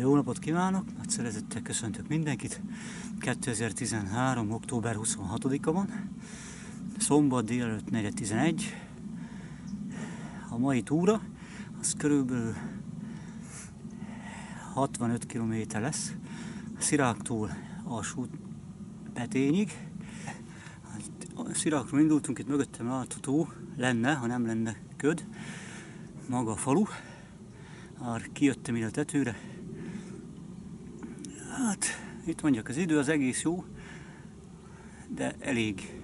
Jó napot kívánok! Nagy szeretettel köszöntök mindenkit. 2013. október 26-a van. Szombat délelőtt 4:11. A mai túra az körülbelül 65 km lesz. Sziráktól Alsó-Petényig. Szirákról indultunk, itt mögöttem látható lenne, ha nem lenne köd, maga a falu. Már kijöttem ide a tetőre. Hát, itt mondjak, az idő az egész jó, de elég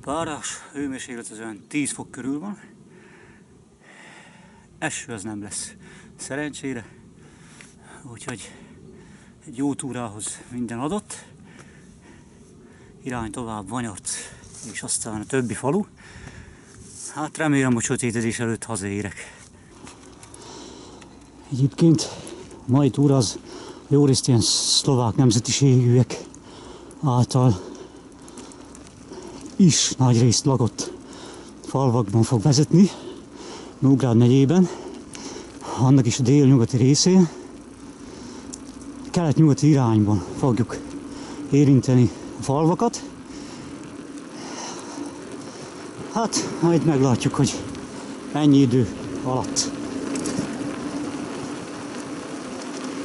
párás, hőmérséklet az olyan 10 fok körül van. Eső az nem lesz, szerencsére. Úgyhogy egy jó túrához minden adott. Irány tovább Vanyarc, és aztán a többi falu. Hát remélem, hogy sötétedés előtt hazaérek. Egyébként a mai túra az jó részt ilyen szlovák nemzetiségűek által is nagy részt lakott falvakban fog vezetni, Nógrád megyében, annak is a délnyugati részén. Kelet-nyugati irányban fogjuk érinteni a falvakat. Hát majd meglátjuk, hogy ennyi idő alatt.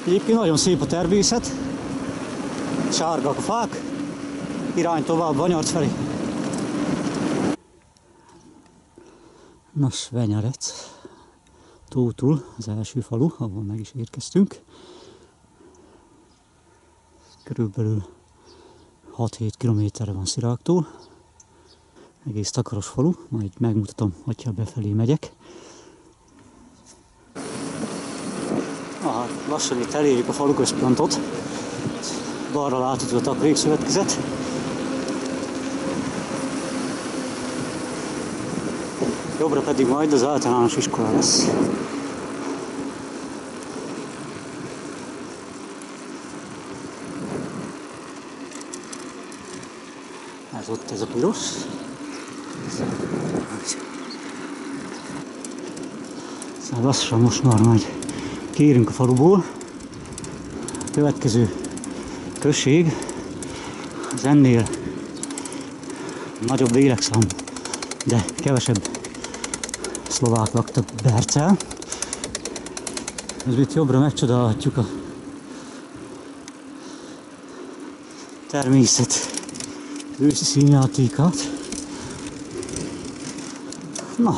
Egyébként nagyon szép a természet, sárgák a fák, irány tovább Vanyarc felé. Nos, Venyarec tótul az első falu, ahol meg is érkeztünk. Körülbelül 6-7 kilométerre van Sziráktól. Egész takaros falu, majd megmutatom, hogyha befelé megyek. Lassan itt elérjük a faluközpontot. Balra látható a takarékszövetkezet. Jobbra pedig majd az általános iskola lesz. Ez ott ez a piros. Szóval lassan most már majd kiérünk a faluból. A következő község az ennél nagyobb lélekszám, de kevesebb szlovák lakta Bercel. Ez itt jobbra megcsodálhatjuk a természet őszi színjátékát. Na,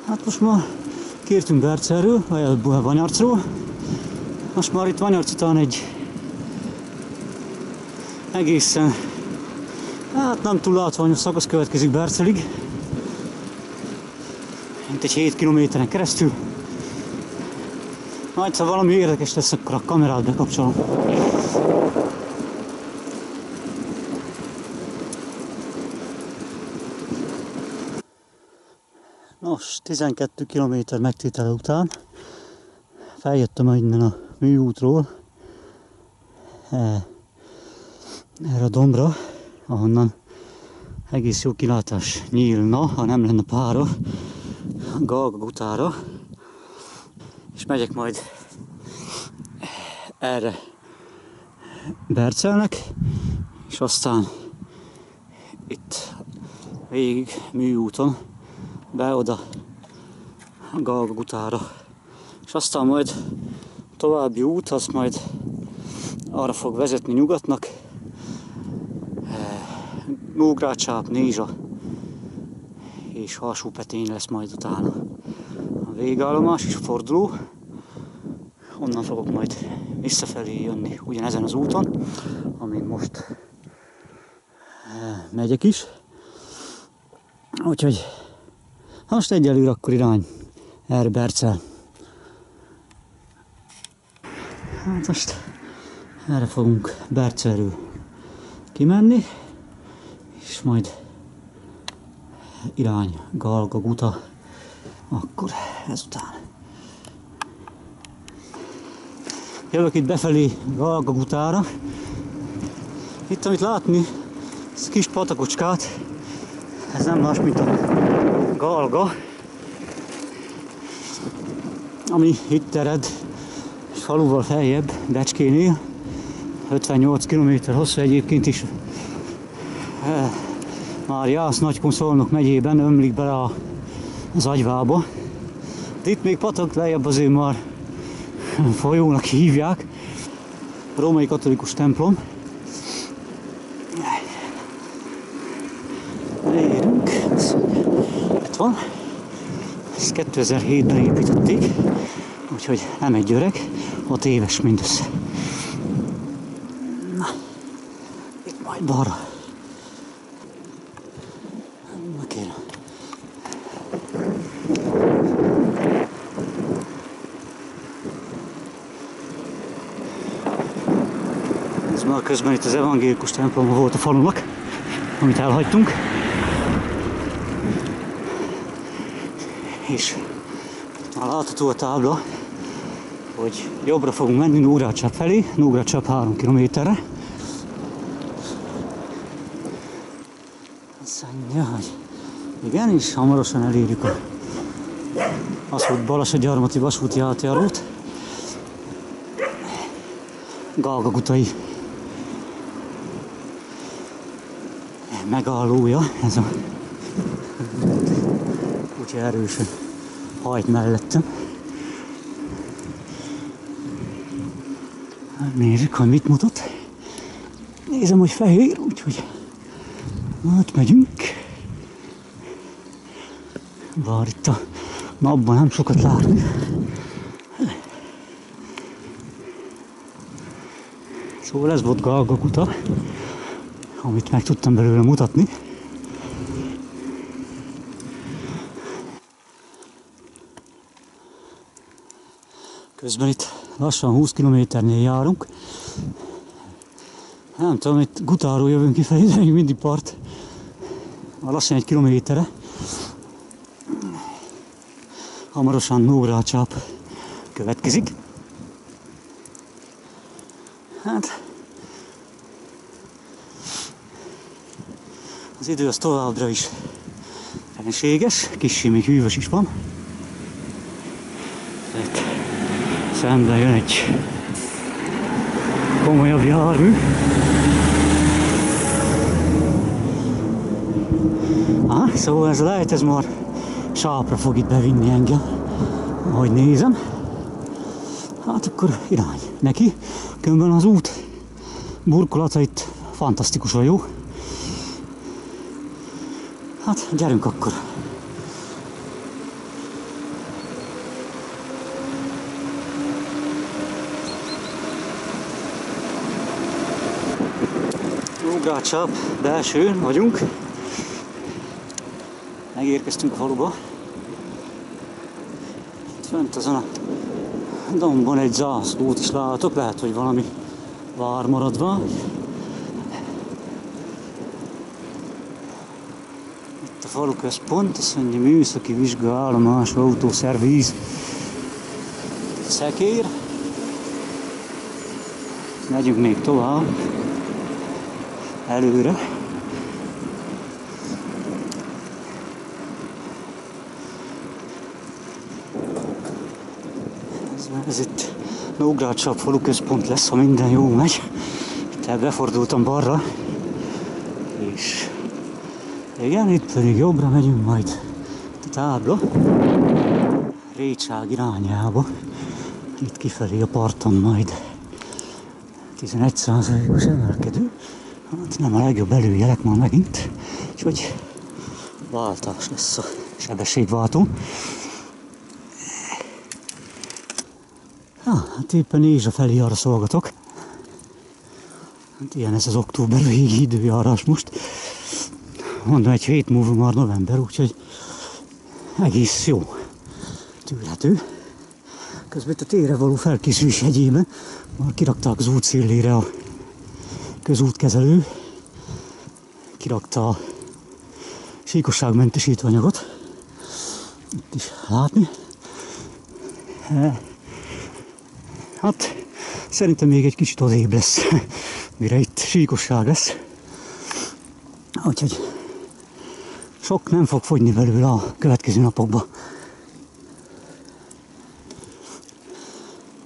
hát most már kértünk Bercelről, vagy Vanyarcról. Most már itt Vanyarc után egy egészen, hát nem túl látványos szakasz következik Bercelig. Mint egy 7 kilométeren keresztül. Majd ha valami érdekes lesz, akkor a kamerát bekapcsolom. Nos, 12 km megtétele után feljöttem innen a műútról erre a dombra, ahonnan egész jó kilátás nyílna, ha nem lenne pára, a Galgagutára, és megyek majd erre Bercelnek, és aztán itt végig műúton be oda a Galgagutára, és aztán majd további út, az majd arra fog vezetni nyugatnak, Nógrád, Nézsa és Alsó-Petény lesz majd utána a végállomás és a forduló. Onnan fogok majd visszafelé jönni ugyanezen az úton, amin most megyek is. Úgyhogy most egyelőre akkor irány erre Bercel. Hát most erre fogunk Bercelről kimenni, és majd irány Galgaguta akkor ezután. Jövök itt befelé Galgagutára. Itt, amit látni, ez kis patakocskát, ez nem más, mint a Galga, ami itt ered faluval feljebb, Becskénél, 58 km hosszú egyébként is. Már Jász-Nagykun-Szolnok megyében ömlik bele az Agyvába. Itt még patak, lejjebb azért már folyónak hívják. Római katolikus templom. Érünk. Itt van. Ezt 2007-ben építették, úgyhogy nem egy öreg, 6 éves mindössze. Na, itt majd balra. Na kérem. Ez már közben itt az evangélikus temploma volt a falunak, amit elhagytunk. És már látható a tábla, hogy jobbra fogunk menni Nógrád-Csepp felé, Nógrád-Csepp 3 kilométerre. Azt mondja, hogy igen, és hamarosan elérjük az, hogy Balassagyarmati vasúti átjárót. Galgagutai megállója, ez a úgyhogy erősen hajt mellettem. Nézzük, hogy mit mutat. Nézem, hogy fehér, úgyhogy hát megyünk. Bár itt a napban nem sokat látni. Szóval ez volt Galgaguta, amit meg tudtam belőle mutatni. Közben itt lassan 20 kilométernél járunk. Nem tudom, itt Gutáról jövünk kifelé, de még mindig part. Lassan 1 kilométerre. Hamarosan Nógrád-Csepp következik. Hát az idő az továbbra is fenséges, kissé még hűvös is van. Itt szemben jön egy komolyabb jármű. Szóval ez lehet, ez már Sápra fog itt bevinni engem, ahogy nézem. Hát akkor irány neki. Különben az út burkolata itt fantasztikusan jó. Hát gyerünk akkor. Nógrád-Csepp belsőn vagyunk. Megérkeztünk a faluba. Itt fönt azon a dombon egy zászlót is látok, lehet, hogy valami vár maradva. Itt a falu központ, azt mondja műszaki vizsgaállomás, autószervíz, szekér. Megyünk még tovább, előre. Ez itt Nógrád-Csepp falu központ lesz, ha minden jó megy. Itt befordultam balra, és igen, itt pedig jobbra megyünk majd a tábla Rétság irányába. Itt kifelé a parton majd 11%-os emelkedő. Hát nem a legjobb előjelek már megint, úgyhogy váltás lesz a sebességváltó. Hát éppen Ézsa felé arra szolgatok. Hát ilyen ez az október végi időjárás most. Mondom, egy hét múlva már november, úgyhogy egész jó, tűrhető. Közben a térre való felkészülés jegyében már kirakták az út szélére a közútkezelő. Kirakta a síkosságmentesítő anyagot. Itt is látni. Hát szerintem még egy kicsit odébb lesz, mire itt síkosság lesz. Úgyhogy sok nem fog fogyni belőle a következő napokban.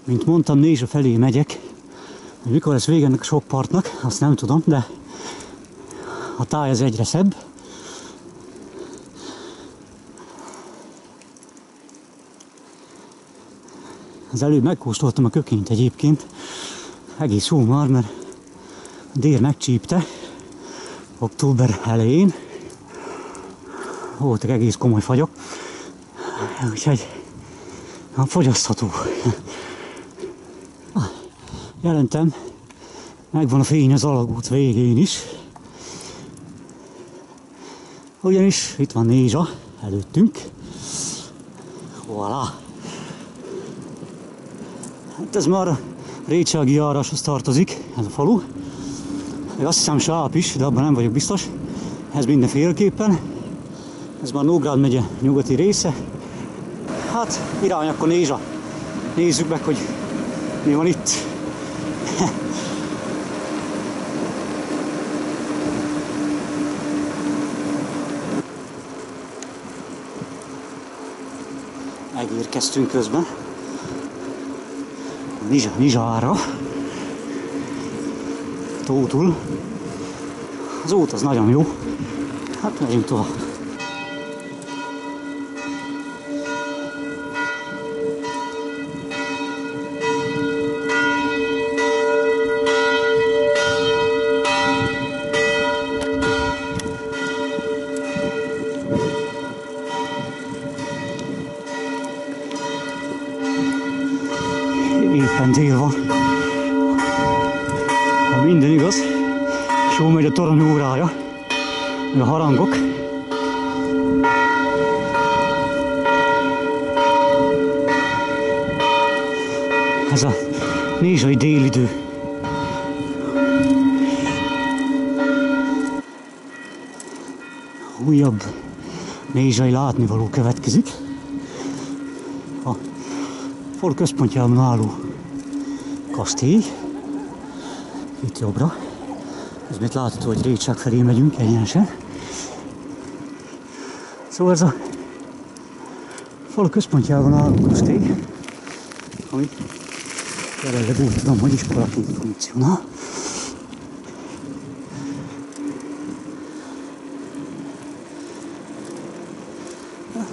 Mint mondtam, Nézsa felé megyek. Mikor lesz vége ennek a sok partnak, azt nem tudom, de a táj az egyre szebb. Az előbb megkóstoltam a kökényt egyébként. Egész jó már, mert a dél megcsípte október elején. Voltak egész komoly fagyok. Úgyhogy fogyasztható. Jelentem, megvan a fény az alagút végén is. Ugyanis itt van Nézsa előttünk. Voilà. Hát ez már a Récsági járáshoz tartozik, ez a falu. Azt hiszem Sáp is, de abban nem vagyok biztos. Ez mindenféleképpen. Ez már Nógrád megye nyugati része. Hát irány akkor Nézsa. Nézzük meg, hogy mi van itt. Megérkeztünk közben Nizsára, tótul. Az út az nagyon jó. Hát megyünk tovább. Éppen dél van. Ha minden igaz, és jól megy a torony órája, meg a harangok. Ez a nézsai délidő. Újabb nézsai látnivaló következik. A falu központjában álló kastély. Itt jobbra. Ez még látható, hogy Récsák felé megyünk egyenesen. Szóval ez a falu központjában álló kastély, ami jelenleg úgy tudom, hogy iskolaként funkcionál.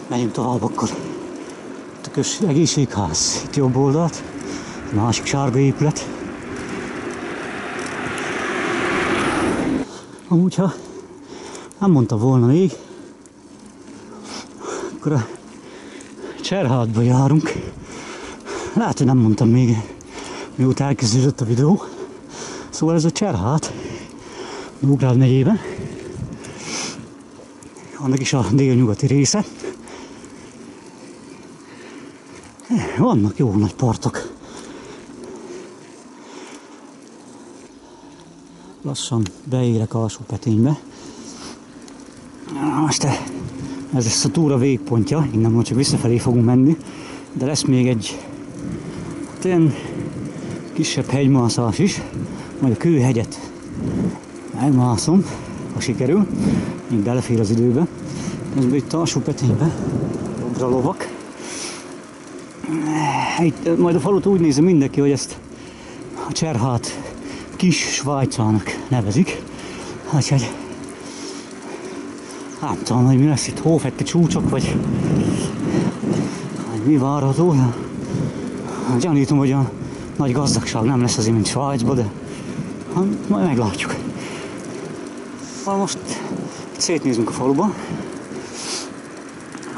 Megyünk tovább akkor. Itt a egészségház, itt jobb oldalt, a másik sárga épület. Amúgy, ha nem mondta volna még, akkor a Cserhátba járunk. Lehet, hogy nem mondtam még, mióta elkezdődött a videó. Szóval ez a Cserhát, Nógrád megyében. Annak is a délnyugati része. Vannak jó nagy partok. Lassan beérek Alsópeténybe. Most ez lesz a túra végpontja, innen majd csak visszafelé fogunk menni, de lesz még egy ilyen kisebb hegymászás is, majd a Kőhegyet megmászom, ha sikerül, még belefér az időbe. Közben itt Alsópeténybe, jobbra lovak. Itt majd a falut úgy nézi mindenki, hogy ezt a Cserhát Kis Svájcának nevezik. Úgyhogy nem tudom, hogy mi lesz itt, hófetti csúcsok, vagy mi várható. Gyanítom, hogy a nagy gazdagság nem lesz azért, mint Svájcban, de majd meglátjuk. Most szétnézünk a faluban,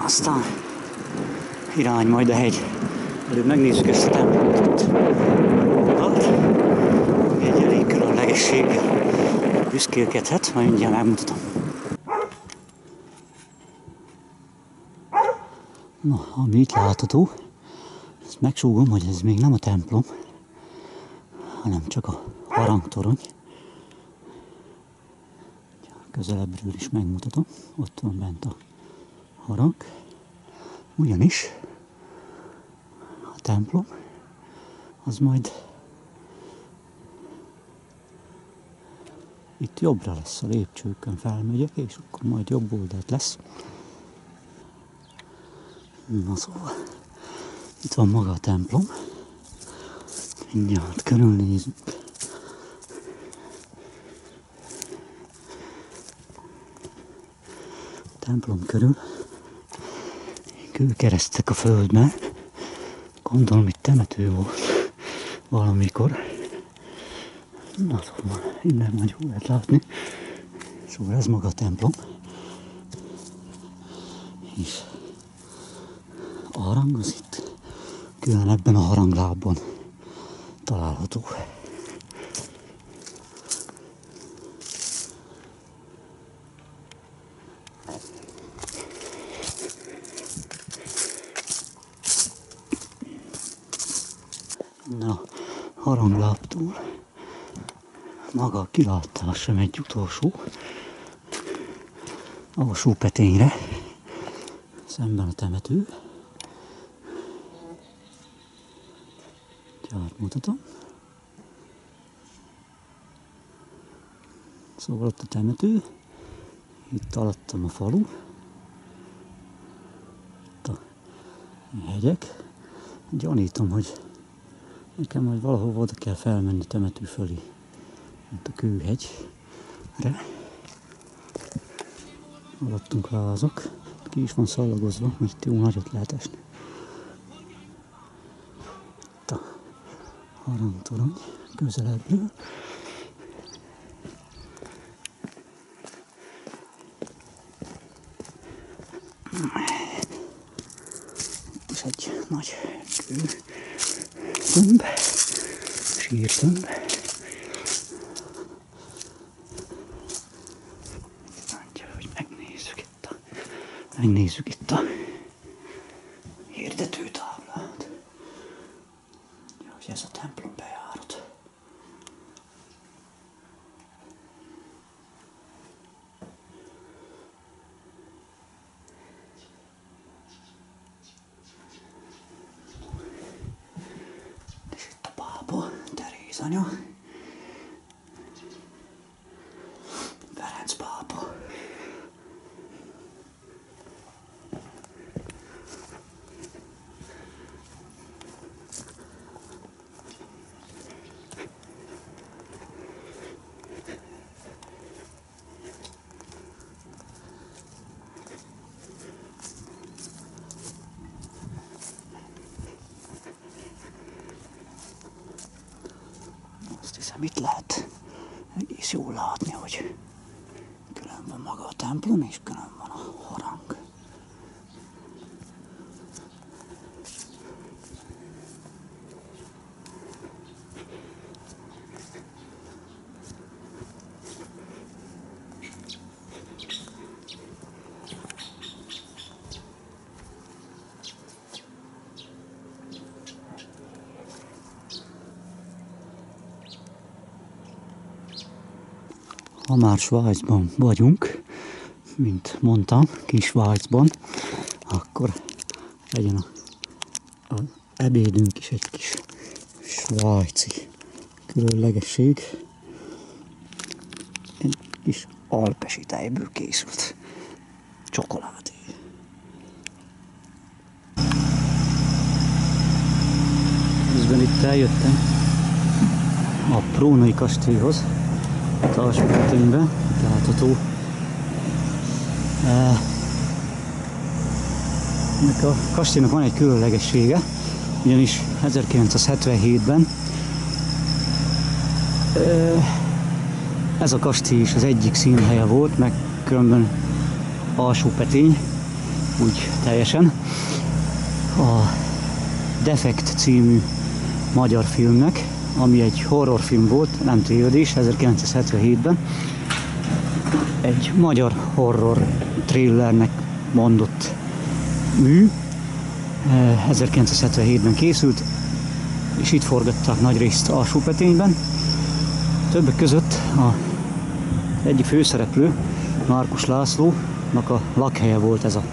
aztán irány majd a hegy. Előbb megnézzük ezt a templomot itt. Egy elég különlegességgel büszkélkedhet, majd mindjárt megmutatom. Na, ami itt látható, ezt megsúgom, hogy ez még nem a templom, hanem csak a harangtorony. Közelebbről is megmutatom, ott van bent a harang. Ugyanis a templom az majd itt jobbra lesz, a lépcsőkön felmegyek, és akkor majd jobb oldalt lesz. Na szóval, itt van maga a templom, Mindjárt körülnézünk. A templom körül kőkeresztek a földben. Gondolom itt temető volt valamikor. Na szóval innen majd jól lehet látni. Szóval ez maga a templom. És a harang az itt külön ebben a haranglábban található. Na, haranglábtól maga a kilátás sem egy utolsó alsó petényre, szemben a temető. Tehát mutatom. Szóval ott a temető, itt alattam a falu, itt a hegyek. Gyanítom, hogy nekem majd valahova oda kell felmenni temető fölé, mint a Kőhegyre. Alattunk házak, ki is van szallagozva, mert itt jó nagyot lehet esni. Itt a harangtorony közelebbről. Itt is egy nagy kőtömb, sírtömb. Megnézzük itt a hirdetőtáblát. Hogy ez a templom bejárat. És itt a pápa, Teréz anya. Ferenc pápa. Itt lehet egész jól látni, hogy külön van maga a templom, és külön van a harang. Ha már Svájcban vagyunk, mint mondtam, kis Svájcban, akkor legyen az ebédünk is egy kis svájci különlegesség. Egy kis alpesi tejből készült csokoládé. Közben itt eljöttem a Prónai kastélyhoz. Itt Alsó-Petényben látható. Ennek a kastélynak van egy különlegessége, ugyanis 1977-ben ez a kastély is az egyik színhelye volt, meg különben Alsó-Petény, úgy teljesen. A Defekt című magyar filmnek, ami egy horrorfilm volt, nem tévedés, 1977-ben. Egy magyar horror thrillernek mondott mű, 1977-ben készült, és itt forgatták nagyrészt Alsó-Petényben. Többek között az egyik főszereplő, Márkus Lászlónak a lakhelye volt ez a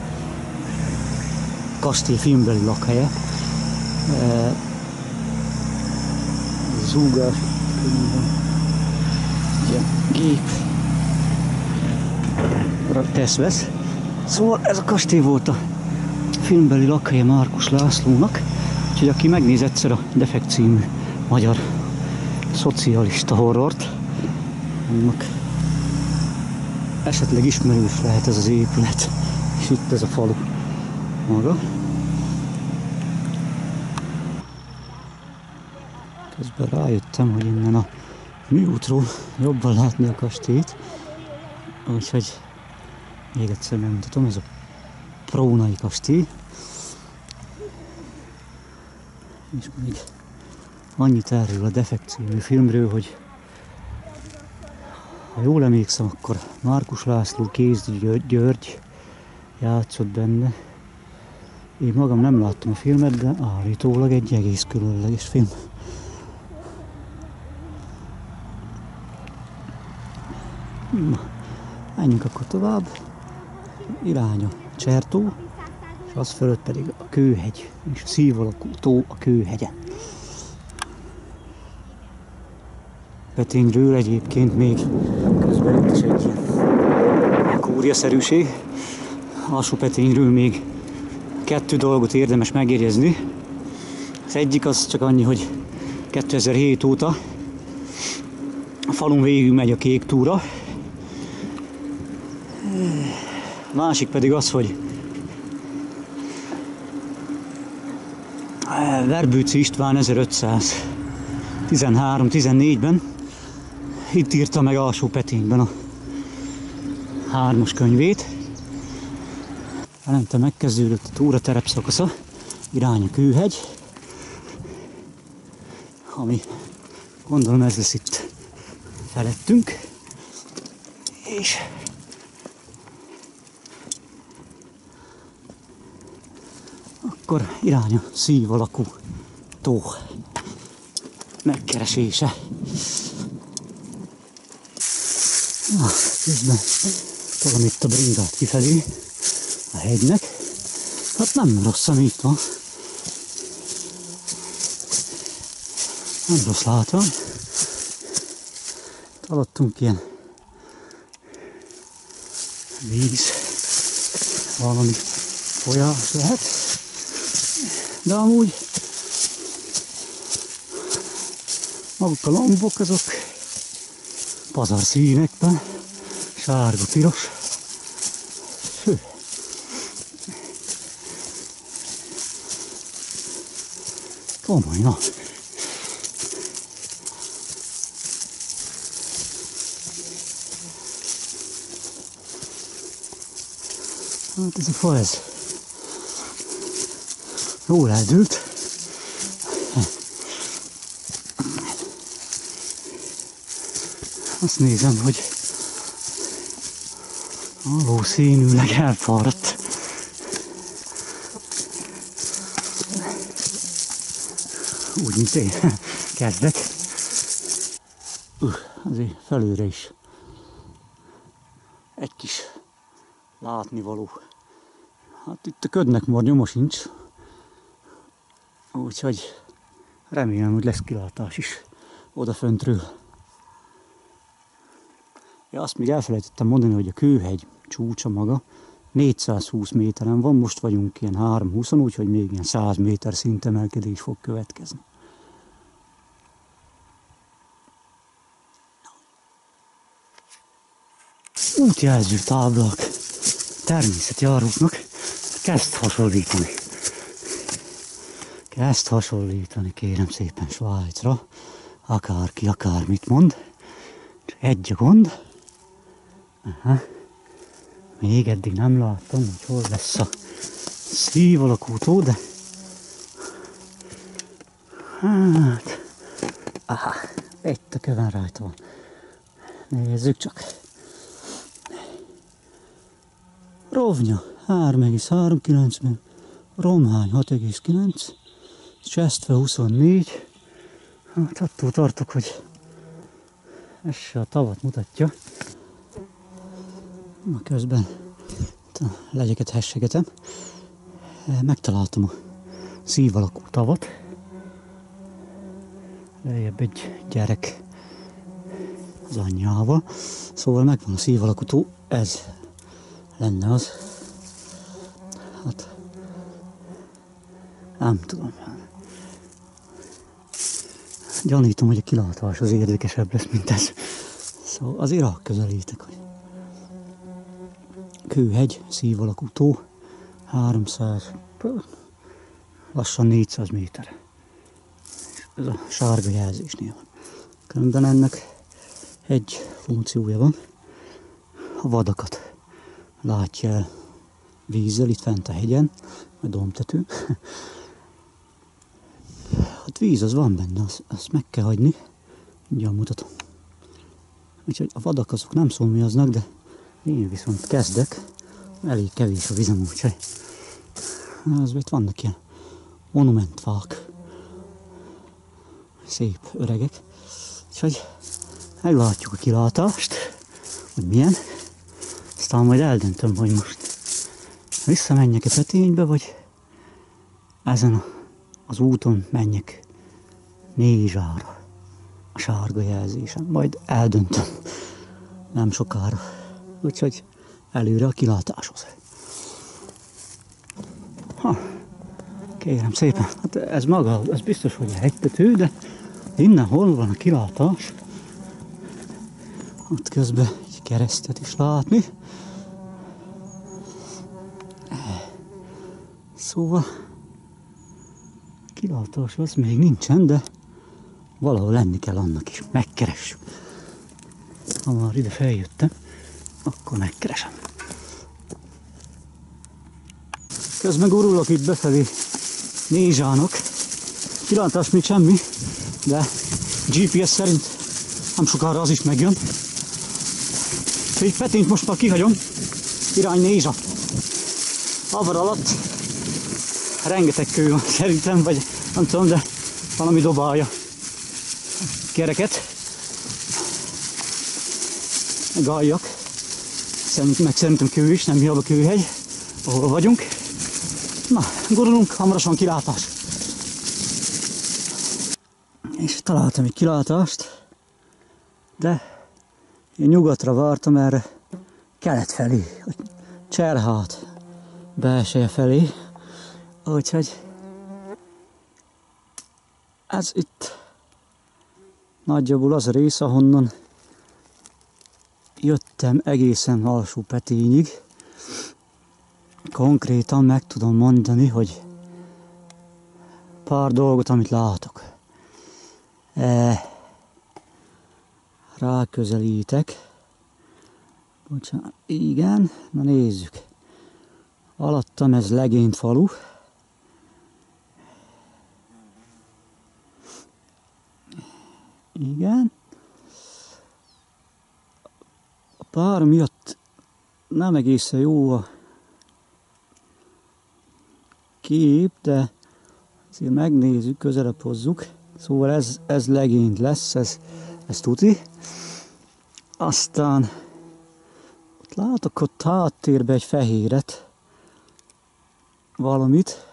kastély filmbeli lakhelye. Zúgás, gép tesz-vesz. Szóval ez a kastély volt a filmbeli lakhelye Márkus Lászlónak, úgyhogy aki megnéz egyszer a Defekt című magyar szocialista horrort, annak esetleg ismerős lehet ez az épület, és itt ez a falu maga. Közben rájöttem, hogy innen a műútról jobban látni a kastélyt, úgyhogy még egyszer megmutatom, ez a Prónai kastély. És még annyit erről a Defekt című filmről, hogy ha jól emlékszem, akkor Márkus László, Kézdi György játszott benne. Én magam nem láttam a filmet, de állítólag egy egész különleges film. Na, menjünk akkor tovább. Irány a Csertó, és az fölött pedig a Kőhegy, és a szív alakú tó a Kőhegyen. Petényről egyébként még közben itt is egy ilyen kúriaszerűség. Alsó-Petényről még 2 dolgot érdemes megjegyezni. Az egyik az csak annyi, hogy 2007 óta a falun végig megy a kék túra. A másik pedig az, hogy Verbőczy István 1513-14-ben itt írta meg Alsó-Petényben a 3-as könyvét. Elente megkezdődött a túra terepszakasza, irány a Kőhegy, ami gondolom ez lesz itt felettünk, és akkor irány a szív alakú tó megkeresése. Na, közben tolom itt a bringát kifelé a hegynek. Hát nem rossz, ami itt van. Nem rossz látvány. Alattunk ilyen víz, valami folyás lehet. De amúgy maguk a lombok azok pazar színekben, sárga, piros. Hű. Komoly, na. Hát ez a fa, ez jól eldőlt. Azt nézem, hogy valószínűleg elfáradt. Úgy, mint én kezdek. Azért felőre is egy kis látnivaló. Hát itt a ködnek már nyoma sincs. Úgyhogy remélem, hogy lesz kilátás is odaföntről. Ja, azt még elfelejtettem mondani, hogy a Kőhegy csúcsa maga 420 méteren van, most vagyunk ilyen 320-on, úgyhogy még ilyen 100 méter szintemelkedés fog következni. Útjelző táblák természetjáróknak kezd hasonlítani. Kezd hasonlítani, kérem szépen, Svájcra. Akárki akármit mond. Egy a gond. Aha. Még eddig nem láttam, hogy hol lesz a szív alakú tó, de hát aha, itt a köven rajta van. Nézzük csak. Rovnya 3,39, Romhány 6,9, Csesztve 24. Hát attól tartok, hogy ez se a tavat mutatja. Na, közben a legyeket hessegetem. Megtaláltam a szív alakú tavat. Lejjebb egy gyerek az anyjával. Szóval megvan a szív alakú tó. Ez lenne az. Hát nem tudom. Gyanítom, hogy a kilátás az érdekesebb lesz, mint ez. Szóval azért ráközelítek, hogy kőhegy, szív alakú tó, 300, lassan 400 méter. Ez a sárga jelzésnél van. Különben ennek egy funkciója van. A vadakat látja el vízzel itt fent a hegyen, a dombtetőn. Hát víz az van benne, azt meg kell hagyni. Mindjárt mutatom. Úgyhogy a vadak azok nem szomjaznak, de én viszont kezdek. Elég kevés a vizem, úgyhogy az itt vannak ilyen monumentfák. Szép öregek. Úgyhogy meglátjuk a kilátást, hogy milyen. Aztán majd eldöntöm, hogy most visszamenjek-e Peténybe, vagy ezen az úton menjek Nézsára, a sárga jelzésen. Majd eldöntöm nem sokára. Úgyhogy előre a kilátáshoz. Kérem szépen, hát ez maga, ez biztos, hogy a hegytető, de innen hol van a kilátás? Ott közben egy keresztet is látni. Szóval kilátás az még nincsen, de valahol lenni kell annak is. Megkeressük. Ha már ide feljöttem, akkor megkeresem. Közben gurulok itt befelé Nézsának. Kilátás még semmi, de GPS szerint nem sokára az is megjön. Úgyhogy Petényt most már kihagyom, irány Nézsa. Avar alatt rengeteg kő van szerintem, vagy nem tudom, de valami dobálja kereket. Gáljak. Meg szerintem kő is, nem hiába kőhegy, ahol vagyunk. Na, gurulunk, hamarosan kilátás. És találtam egy kilátást, de én nyugatra vártam erre, kelet felé, Cserhát belseje felé. Úgyhogy ez itt nagyjából az a rész, ahonnan jöttem egészen Alsó-Petényig. Konkrétan meg tudom mondani, hogy pár dolgot, amit látok. Ráközelítek. Bocsánat, igen, na nézzük. Alattam ez Legény falu. Igen. A pár miatt nem egészen jó a kép, de azért megnézzük, közelebb hozzuk. Szóval ez Legény lesz, ez tuti. Aztán ott látok ott háttérben egy fehéret, valamit,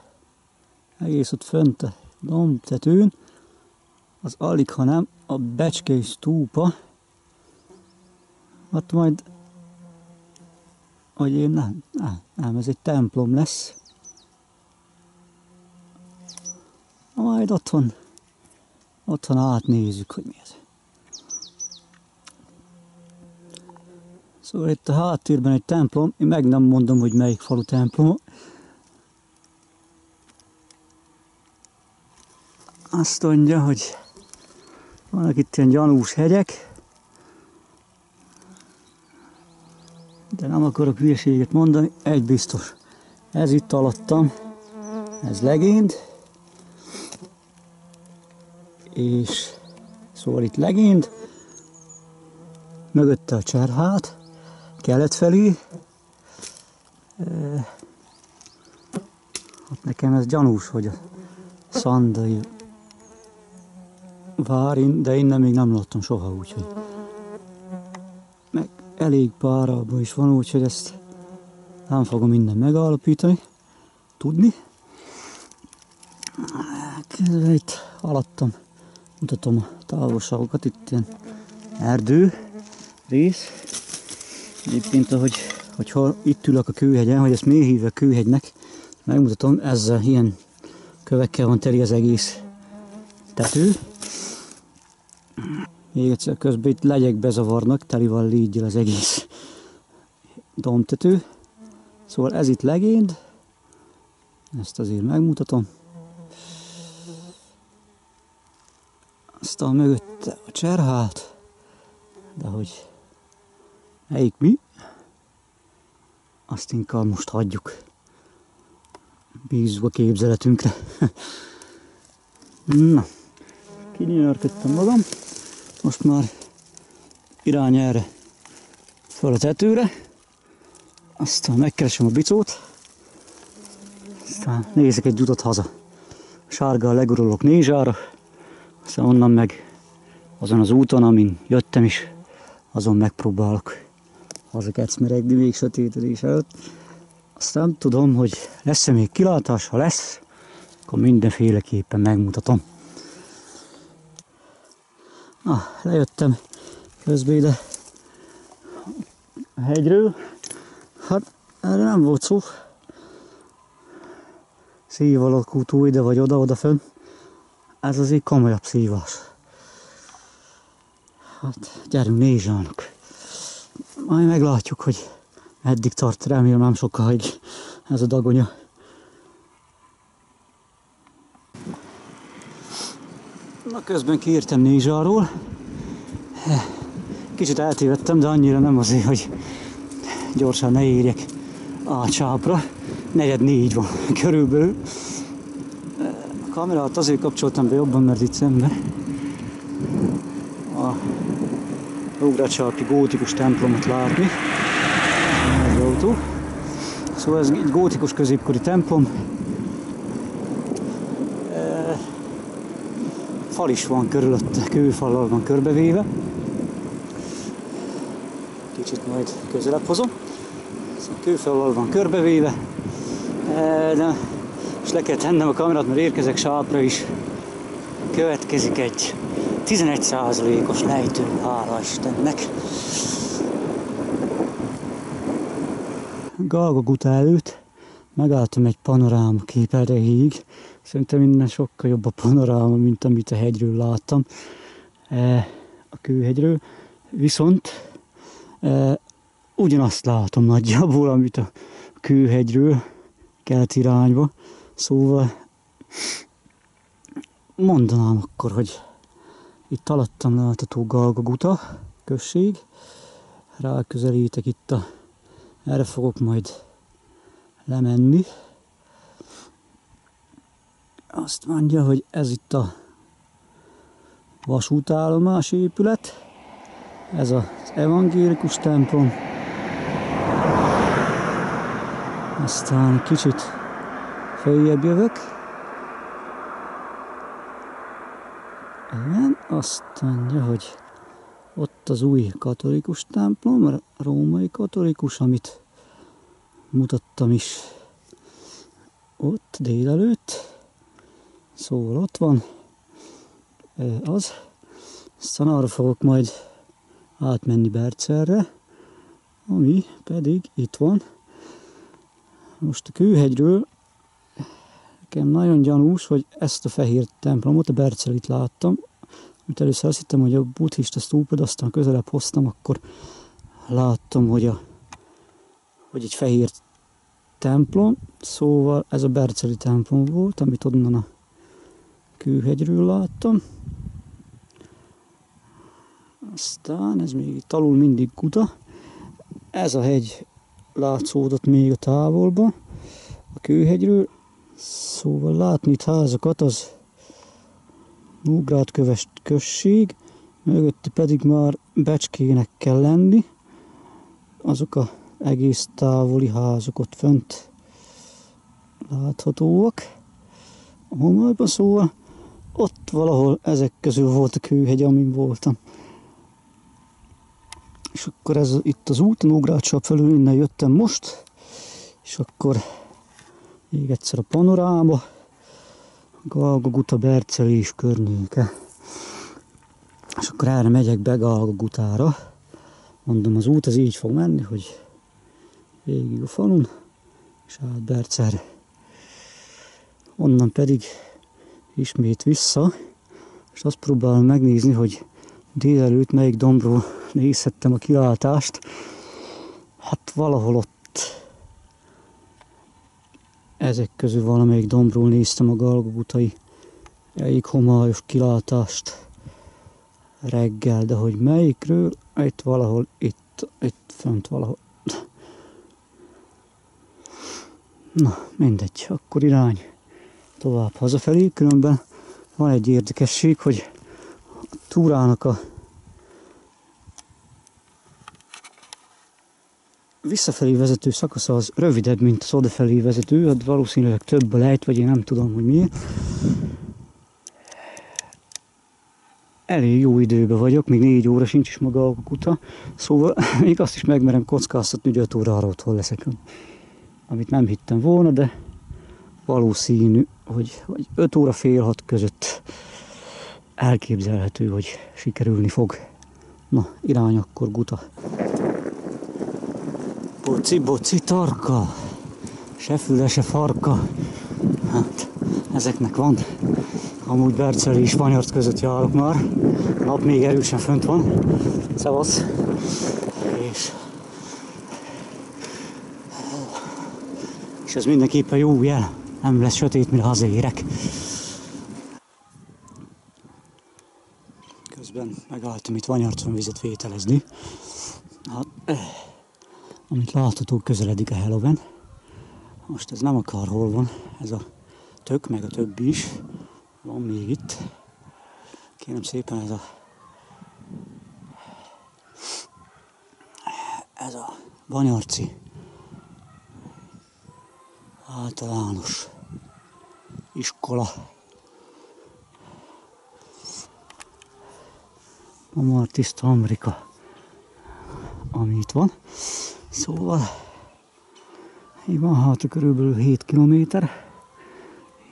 egész ott fönt a dombtetőn, az alig, ha nem a Becskei stúpa. Ott majd, hogy én nem, ez egy templom lesz. Majd otthon átnézzük, hogy mi ez. Szóval itt a háttérben egy templom, én meg nem mondom, hogy melyik falu templom. Azt mondja, hogy vannak itt ilyen gyanús hegyek, de nem akarok hülyeséget mondani, egy biztos. Ez itt alattam, ez Legény, és szóval itt Legény, mögötte a Cserhát, kelet felé. Hát nekem ez gyanús, hogy a Szandai vár, de innen még nem láttam soha, úgyhogy meg elég párában is van, úgyhogy ezt nem fogom innen megállapítani, tudni. Kezdve itt alattam mutatom a távolságokat, itt ilyen erdő rész. Egyébként, hogy itt ülök a kőhegyen, hogy ezt miért hívják kőhegynek, megmutatom, ezzel ilyen kövekkel van teli az egész tető. Még egyszer közben itt legyek bezavarnak, teli van légyel az egész dombtető. Szóval ez itt legénd, ezt azért megmutatom. Aztán mögötte a cserhát, de hogy melyik mi, azt inkább most hagyjuk. Bízzuk a képzeletünkre. Na, kinyörködtem magam. Most már irány erre fel a tetőre. Aztán megkeresem a bicót. Aztán nézek egy utat haza. Sárgán legurulok Nézsára. Aztán onnan meg azon az úton, amin jöttem is, azon megpróbálok hazakecmeregni még sötétedés előtt. Aztán tudom, hogy lesz-e még kilátás, ha lesz, akkor mindenféleképpen megmutatom. Na, lejöttem közben ide a hegyről. Hát erre nem volt szó. Szív alakú ide vagy oda fönn. Ez azért komolyabb szívás. Hát gyerünk Nézsának. Majd meglátjuk, hogy meddig tart, remélem nem sokáig ez a dagonya. Na közben kiértem Nézsáról. Kicsit eltévedtem, de annyira nem azért, hogy gyorsan ne érjek a csápra. 3:45 van körülbelül. A kamerát azért kapcsoltam be jobban, mert itt szembe a Ugráscsápi gótikus templomot látni. Ez az autó. Szóval ez egy gótikus középkori templom. Fal is van körülötte, kőfallal van körbevéve. Kicsit majd közelebb hozom. Szóval kőfallal van körbevéve. És le kell tennem a kamerát, mert érkezek sápra is. Következik egy 11%-os lejtő, hála Istennek. Galgaguta előtt megálltam egy panorámakép erejéig. Szerintem innen sokkal jobb a panoráma, mint amit a hegyről láttam, a Kőhegyről. Viszont ugyanazt látom nagyjából, amit a Kőhegyről, kelet irányba. Szóval mondanám akkor, hogy itt alattam látható Galgaguta község. Ráközelítek itt erre fogok majd lemenni. Azt mondja, hogy ez itt a vasútállomás épület. Ez az evangélikus templom. Aztán kicsit följebb jövök. Igen, azt mondja, hogy ott az új katolikus templom, a római katolikus, amit mutattam is ott délelőtt. Szóval ott van az. Aztán arra fogok majd átmenni Bercelre, ami pedig itt van. Most a Kőhegyről nekem nagyon gyanús, hogy ezt a fehér templomot, a Bercelit láttam. Amit először azt hittem, hogy a buddhista sztúpa, de aztán közelebb hoztam, akkor láttam, hogy egy fehér templom. Szóval ez a Berceli templom volt, amit onnan a Kőhegyről láttam. Aztán ez még itt alul mindig Guta. Ez a hegy látszódott még a távolban, a Kőhegyről. Szóval látni itt házakat, az Nógrádköves község, mögötte pedig már Becskének kell lenni. Azok az egész távoli házak ott fönt láthatóak a homályban, szóval ott valahol ezek közül volt a Kőhegy, amin voltam. És akkor ez itt az út, Nógrádcsáp felül innen jöttem most, és akkor még egyszer a panoráma, Galgaguta, Berceli és környéke. És akkor erre megyek be Galgagutára. Mondom, az út az így fog menni, hogy végig a falun, és át Bercelre. Onnan pedig ismét vissza, és azt próbálom megnézni, hogy Délelőtt melyik dombról nézhettem a kilátást. Hát valahol ott. Ezek közül valamelyik dombról néztem a Galgogutai egyik homályos kilátást reggel, de hogy melyikről, itt valahol, itt fönt valahol. Na, mindegy, akkor irány tovább hazafelé, különben van egy érdekesség, hogy a túrának a visszafelé vezető szakasza az rövidebb, mint az odafelé vezető, hát valószínűleg több a lejt, vagy én nem tudom, hogy miért. Elég jó időben vagyok, még 4 óra sincs is maga a kuta, szóval még azt is megmerem kockáztatni, hogy 5 órára otthon leszek. Amit nem hittem volna, de valószínű, hogy 5 óra fél 6 között elképzelhető, hogy sikerülni fog. Na, irány akkor Guta. Boci, tarka, se füle, se farka. Hát, ezeknek van. Amúgy Berceli és Banyarc között járok már. A nap még erősen fönt van. Szevasz. És ez mindenképpen jó jel. Nem lesz sötét, mire hazaérek. Közben megálltam itt Banyarcon vizet vételezni. Hát, amit látható, közeledik a Halloween. Most ez nem akárhol van, ez a tök, meg a többi is. Van még itt. Kérem szépen, ez a banyarci általános iskola. Ma már tiszta Amerika, ami itt van. Szóval így van hátra körülbelül 7 kilométer,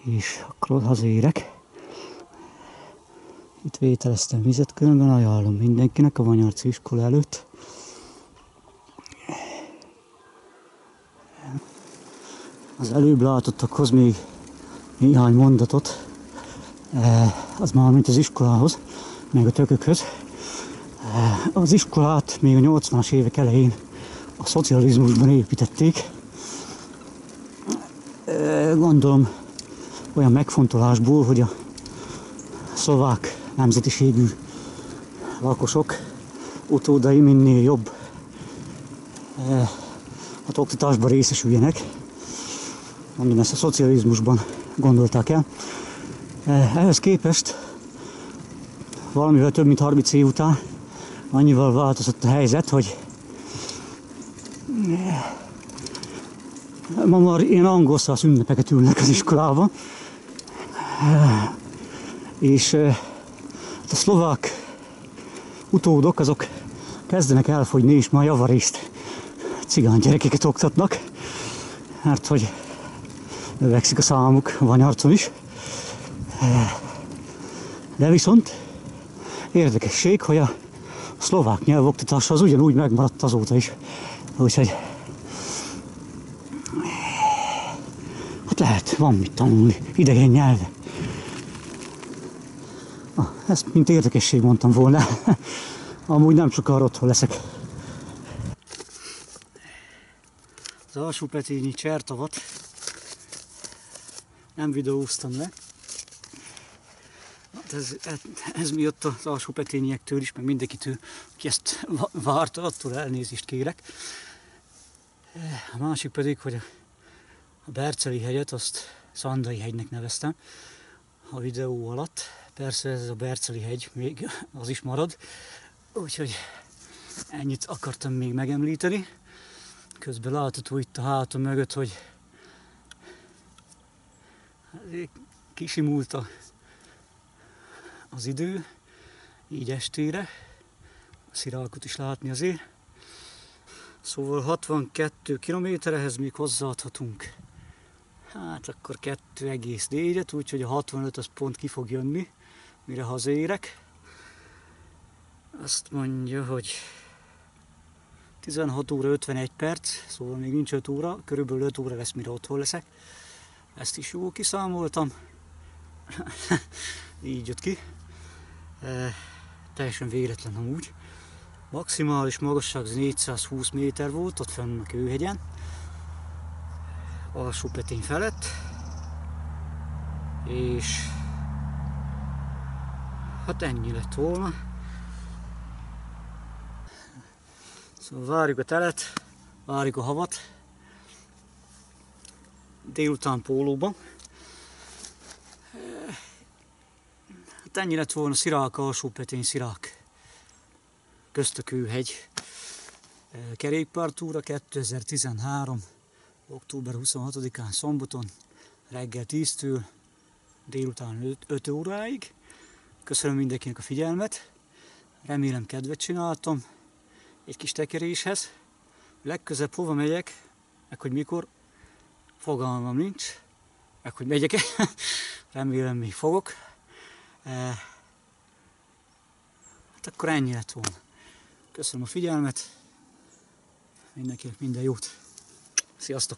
és akkor hazaérek. Itt vételeztem vizet, különben ajánlom mindenkinek a Banyarci iskola előtt. Az előbb látottakhoz még néhány mondatot, az már mint az iskolához, meg a tökökhöz. Az iskolát még a 80-as évek elején a szocializmusban építették. Gondolom olyan megfontolásból, hogy a szlovák nemzetiségű lakosok utódai minél jobb az oktatásban részesüljenek. Mondom, ezt a szocializmusban gondolták el. Ehhez képest valamivel több mint 30 év után annyival változott a helyzet, hogy ma már ilyen angol száz ünnepeket ülnek az iskolában. És a szlovák utódok azok kezdenek elfogyni, és már javarészt cigány gyerekeket oktatnak, mert hogy növekszik a számuk a Banyarcon is. De viszont érdekesség, hogy a szlovák nyelvoktatása az ugyanúgy megmaradt azóta is. Úgyhogy hát lehet, van mit tanulni, idegen nyelve. Ezt mint érdekesség mondtam volna. Amúgy nem sokára otthon leszek. Az Alsópetényi csertavat nem videóztam le. Hát ez miatt az alsópetényiektől is, meg mindenkitől, aki ezt várta, attól elnézést kérek. A másik pedig, hogy a Berceli hegyet, azt Szandai hegynek neveztem a videó alatt. Persze ez a Berceli hegy, még az is marad, úgyhogy ennyit akartam még megemlíteni. Közben látható itt a hátam mögött, hogy kisimult az idő, így estére. A szirálkot is látni azért. Szóval 62 kilométerhez még hozzáadhatunk. Hát akkor 2,4-et, úgyhogy a 65 az pont ki fog jönni, mire hazaérek. Azt mondja, hogy 16 óra 51 perc, szóval még nincs 5 óra, körülbelül 5 óra lesz, mire otthon leszek. Ezt is jól kiszámoltam. Így jött ki. teljesen véletlen amúgy. Maximális magasság az 420 méter volt, ott fenn a Kőhegyen, Alsó-Petény felett, és hát ennyi lett volna. Szóval várjuk a telet, várjuk a havat, délután pólóban. Hát ennyi lett volna Szirák, Alsó-Petény, Szirák, közt a Kőhegy kerékpártúra 2013. október 26-án szombaton reggel 10-től délután 5 óráig. Köszönöm mindenkinek a figyelmet, remélem kedvet csináltam egy kis tekeréshez. Legközebb hova megyek, meg hogy mikor, fogalmam nincs, meg hogy megyek-e, remélem még fogok. Hát akkor ennyi lett volna. Köszönöm a figyelmet, mindenkinek minden jót. Sziasztok!